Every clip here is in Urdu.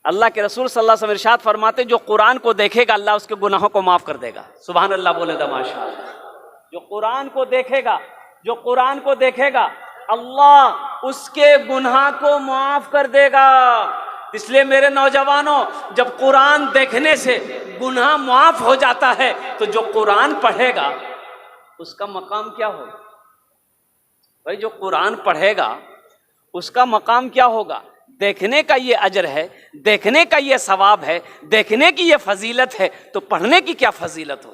اللہ کے رسول صلی اللہ علیہ وسلم ارشاد فرماتے جو قرآن کو دیکھے گا اللہ اس کے گناہوں کو معاف کر دے گا. سبحان اللہ بولے دا ماشاء اللہ. جو قرآن کو دیکھے گا، جو قرآن کو دیکھے گا اللہ اس کے گناہ کو معاف کر دے گا. اس لیے میرے نوجوانوں، جب قرآن دیکھنے سے گناہ معاف ہو جاتا ہے تو جو قرآن پڑھے گا اس کا مقام کیا ہوگا؟ بھائی جو قرآن پڑھے گا اس کا مقام کیا ہوگا؟ دیکھنے کا یہ اجر ہے، دیکھنے کا یہ ثواب ہے، دیکھنے کی یہ فضیلت ہے، تو پڑھنے کی کیا فضیلت ہو؟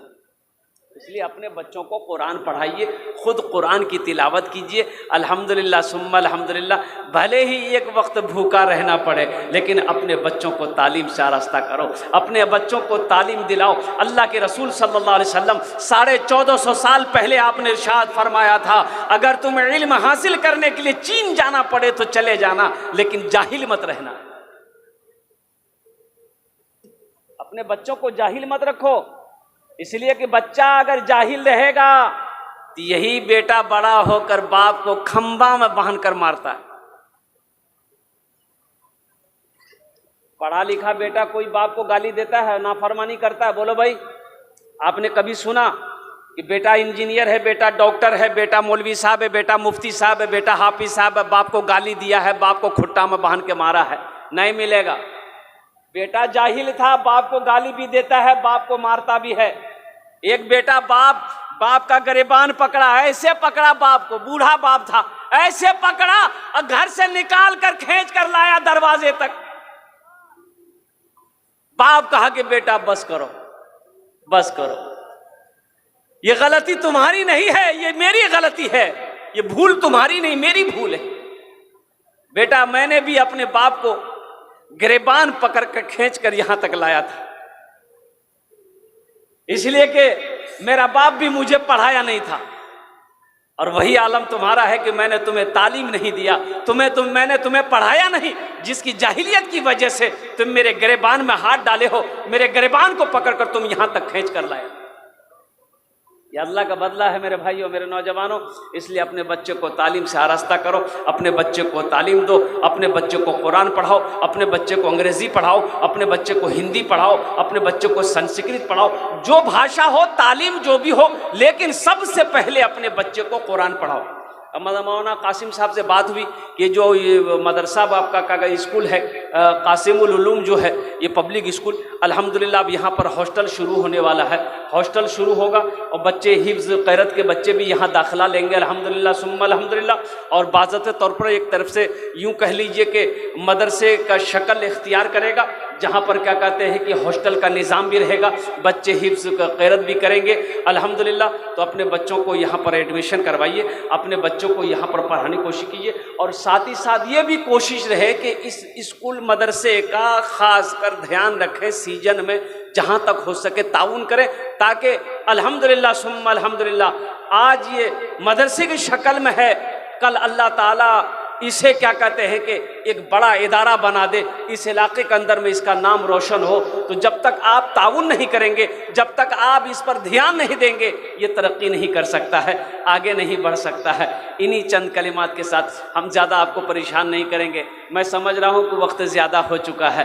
اس لیے اپنے بچوں کو قرآن پڑھائیے، خود قرآن کی تلاوت کیجیے. الحمدللہ ثم الحمدللہ. بھلے ہی ایک وقت بھوکا رہنا پڑے لیکن اپنے بچوں کو تعلیم سے آراستہ کرو، اپنے بچوں کو تعلیم دلاؤ. اللہ کے رسول صلی اللہ علیہ وسلم 1450 سال پہلے آپ نے ارشاد فرمایا تھا اگر تمہیں علم حاصل کرنے کے لیے چین جانا پڑے تو چلے جانا لیکن جاہل مت رہنا. اپنے بچوں کو جاہل مت رکھو، اس لیے کہ بچہ اگر جاہل رہے گا تو یہی بیٹا بڑا ہو کر باپ کو کھمبا میں باندھ کر مارتا ہے. پڑھا لکھا بیٹا کوئی باپ کو گالی دیتا ہے، نافرمانی کرتا ہے؟ بولو بھائی، آپ نے کبھی سنا کہ بیٹا انجینئر ہے، بیٹا ڈاکٹر ہے، بیٹا مولوی صاحب ہے، بیٹا مفتی صاحب ہے، بیٹا حافظ صاحب ہے، باپ کو گالی دیا ہے، باپ کو کھٹا میں باندھ کے مارا ہے؟ نہیں ملے گا. بیٹا جاہل تھا، باپ کو گالی بھی دیتا ہے، باپ کو مارتا بھی ہے. ایک بیٹا باپ کا گریبان پکڑا، ایسے پکڑا باپ کو، بوڑھا باپ تھا، ایسے پکڑا اور گھر سے نکال کر کھینچ کر لایا دروازے تک. باپ کہا کہ بیٹا بس کرو، بس کرو، یہ غلطی تمہاری نہیں ہے، یہ میری غلطی ہے، یہ بھول تمہاری نہیں میری بھول ہے. بیٹا میں نے بھی اپنے باپ کو گریبان پکڑ کر کھینچ کر یہاں تک لایا تھا، اس لیے کہ میرا باپ بھی مجھے پڑھایا نہیں تھا، اور وہی عالم تمہارا ہے کہ میں نے تمہیں تعلیم نہیں دیا، میں نے تمہیں پڑھایا نہیں، جس کی جاہلیت کی وجہ سے تم میرے گریبان میں ہاتھ ڈالے ہو، میرے گریبان کو پکڑ کر تم یہاں تک کھینچ کر لائے. یہ اللہ کا بدلہ ہے میرے بھائیوں، میرے نوجوانوں. اس لیے اپنے بچے کو تعلیم سے آراستہ کرو، اپنے بچے کو تعلیم دو، اپنے بچے کو قرآن پڑھاؤ، اپنے بچے کو انگریزی پڑھاؤ، اپنے بچے کو ہندی پڑھاؤ، اپنے بچے کو سنسکرت پڑھاؤ، جو بھاشا ہو، تعلیم جو بھی ہو، لیکن سب سے پہلے اپنے بچے کو قرآن پڑھاؤ. مولانا قاسم صاحب سے بات ہوئی کہ جو یہ مدرسہ آپ کا اسکول ہے قاسم العلوم جو ہے یہ پبلک اسکول، الحمدللہ اب یہاں پر ہاسٹل شروع ہونے والا ہے، ہاسٹل شروع ہوگا اور بچے حفظ قیرت کے بچے بھی یہاں داخلہ لیں گے الحمدللہ ثم الحمدللہ. اور باضابطہ طور پر ایک طرف سے یوں کہہ لیجئے کہ مدرسے کا شکل اختیار کرے گا جہاں پر کیا کہتے ہیں کہ ہاسٹل کا نظام بھی رہے گا، بچے حفظ قیرت بھی کریں گے الحمدللہ. تو اپنے بچوں کو یہاں پر ایڈمیشن کروائیے، اپنے بچوں کو یہاں پر پڑھانے کی کوشش کیجیے، اور ساتھ ہی ساتھ یہ بھی کوشش رہے کہ اس اسکول مدرسے کا خاص کر دھیان رکھیں، سیزن میں جہاں تک ہو سکے تعاون کریں، تاکہ الحمدللہ ثم الحمدللہ آج یہ مدرسے کی شکل میں ہے، کل اللہ تعالیٰ اسے کیا کہتے ہیں کہ ایک بڑا ادارہ بنا دے، اس علاقے کے اندر میں اس کا نام روشن ہو. تو جب تک آپ تعاون نہیں کریں گے، جب تک آپ اس پر دھیان نہیں دیں گے، یہ ترقی نہیں کر سکتا ہے، آگے نہیں بڑھ سکتا ہے. انہی چند کلمات کے ساتھ ہم زیادہ آپ کو پریشان نہیں کریں گے. میں سمجھ رہا ہوں کہ وقت زیادہ ہو چکا ہے.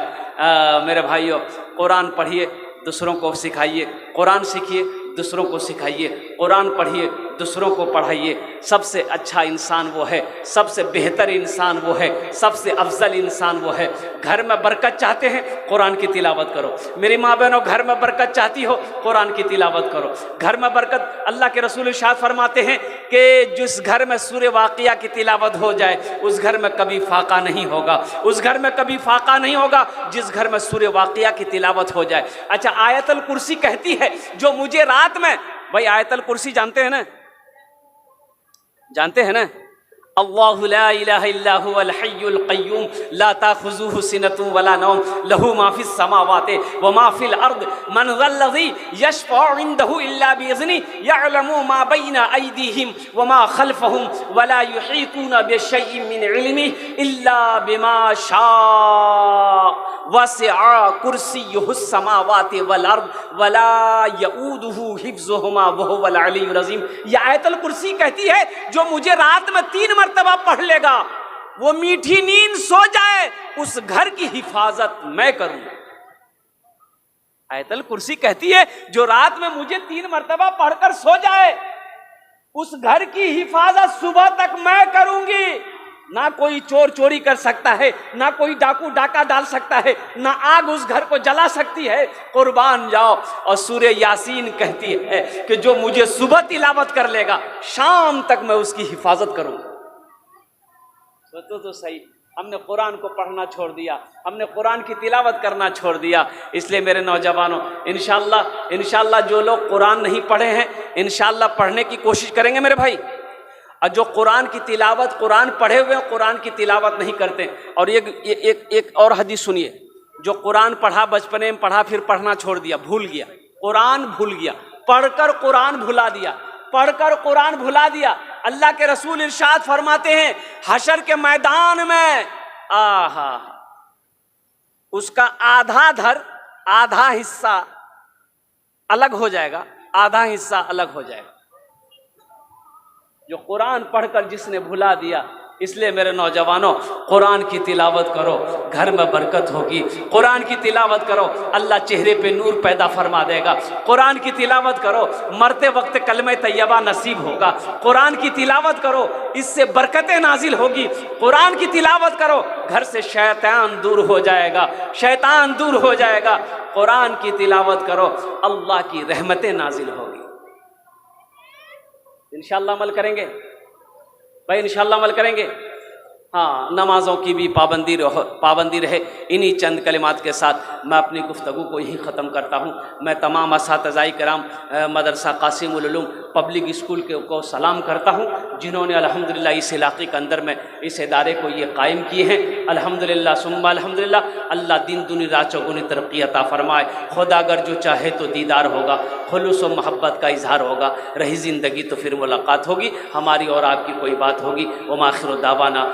میرے بھائیوں، قرآن پڑھیے، دوسروں کو سکھائیے، قرآن سیکھیے، دوسروں کو سکھائیے، قرآن پڑھیے، دوسروں کو پڑھائیے. سب سے اچھا انسان وہ ہے، سب سے بہتر انسان وہ ہے، سب سے افضل انسان وہ ہے. گھر میں برکت چاہتے ہیں، قرآن کی تلاوت کرو. میری ماں بہنوں، گھر میں برکت چاہتی ہو، قرآن کی تلاوت کرو. گھر میں برکت، اللہ کے رسول ارشاد فرماتے ہیں کہ جس گھر میں سورہ واقعہ کی تلاوت ہو جائے اس گھر میں کبھی فاقہ نہیں ہوگا، اس گھر میں کبھی فاقہ نہیں ہوگا جس گھر میں سورہ واقعہ کی تلاوت ہو جائے. اچھا، آیت الکرسی کہتی ہے جو مجھے رات میں، بھائی آیت الکرسی جانتے ہیں نا، جانتے ہیں نا؟ اللہ لا الہ الا هو الحی القیوم لا تاخذوه سنة ولا نوم له ما في السماوات وما في الارض من ذا الذي يشفع عنده الا باذنه يعلم ما بين ايديهم وما خلفهم ولا يحيطون بشيء من علمه الا بما شاء وسع كرسيه السماوات والارض ولا يؤوده حفظهما وهو العلي العظيم. یہ آیت الکرسی کہتی ہے جو مجھے رات میں 3 مرتبہ پڑھ لے گا وہ میٹھی نیند سو جائے اس گھر کی حفاظت میں کروں گا۔ آیت الکرسی کہتی ہے جو رات میں مجھے 3 مرتبہ پڑھ کر سو جائے اس گھر کی حفاظت صبح تک میں کروں گی۔ نہ کوئی چور چوری کر سکتا ہے، نہ کوئی ڈاکو ڈاکہ ڈال سکتا ہے، نہ آگ اس گھر کو جلا سکتی ہے۔ قربان جاؤ۔ اور سورہ یاسین کہتی ہے کہ جو مجھے صبح تلاوت کر لے گا شام تک میں اس کی حفاظت کروں گا۔ سوچو تو صحیح، ہم نے قرآن کو پڑھنا چھوڑ دیا، ہم نے قرآن کی تلاوت کرنا چھوڑ دیا۔ اس لیے میرے نوجوانوں، انشاءاللہ جو لوگ قرآن نہیں پڑھے ہیں انشاءاللہ پڑھنے کی کوشش کریں گے میرے بھائی۔ اور جو قرآن کی تلاوت، قرآن پڑھے ہوئے ہیں قرآن کی تلاوت نہیں کرتے۔ اور ایک اور حدیث سنیے، جو قرآن پڑھا بچپنے میں پڑھا پھر پڑھنا چھوڑ دیا، بھول گیا، قرآن بھول گیا، پڑھ کر قرآن بھلا دیا، پڑھ کر قرآن بھلا دیا۔ اللہ کے رسول ارشاد فرماتے ہیں حشر کے میدان میں اس کا آدھا حصہ الگ ہو جائے گا، آدھا حصہ الگ ہو جائے گا، جو قرآن پڑھ کر جس نے بھلا دیا۔ اس لیے میرے نوجوانوں قرآن کی تلاوت کرو، گھر میں برکت ہوگی۔ قرآن کی تلاوت کرو، اللہ چہرے پہ نور پیدا فرما دے گا۔ قرآن کی تلاوت کرو، مرتے وقت کلمہ طیبہ نصیب ہوگا۔ قرآن کی تلاوت کرو، اس سے برکتیں نازل ہوگی۔ قرآن کی تلاوت کرو، گھر سے شیطان دور ہو جائے گا، شیطان دور ہو جائے گا۔ قرآن کی تلاوت کرو، اللہ کی رحمتیں نازل ہوگی۔ انشاءاللہ عمل کریں گے بھائی، انشاءاللہ عمل کریں گے۔ ہاں، نمازوں کی بھی پابندی رہے۔ انہی چند کلمات کے ساتھ میں اپنی گفتگو کو یہیں ختم کرتا ہوں۔ میں تمام اساتذہ کرام مدرسہ قاسم العلوم پبلک اسکول کو سلام کرتا ہوں، جنہوں نے الحمدللہ اس علاقے کے اندر میں اس ادارے کو یہ قائم کیے ہیں۔ الحمدللہ ثم الحمدللہ، اللہ دن دنی رات چوگنی ترقی عطا فرمائے۔ خدا اگر جو چاہے تو دیدار ہوگا، خلوص و محبت کا اظہار ہوگا، رہی زندگی تو پھر ملاقات ہوگی، ہماری اور آپ کی کوئی بات ہوگی۔ وما آخر دعوانا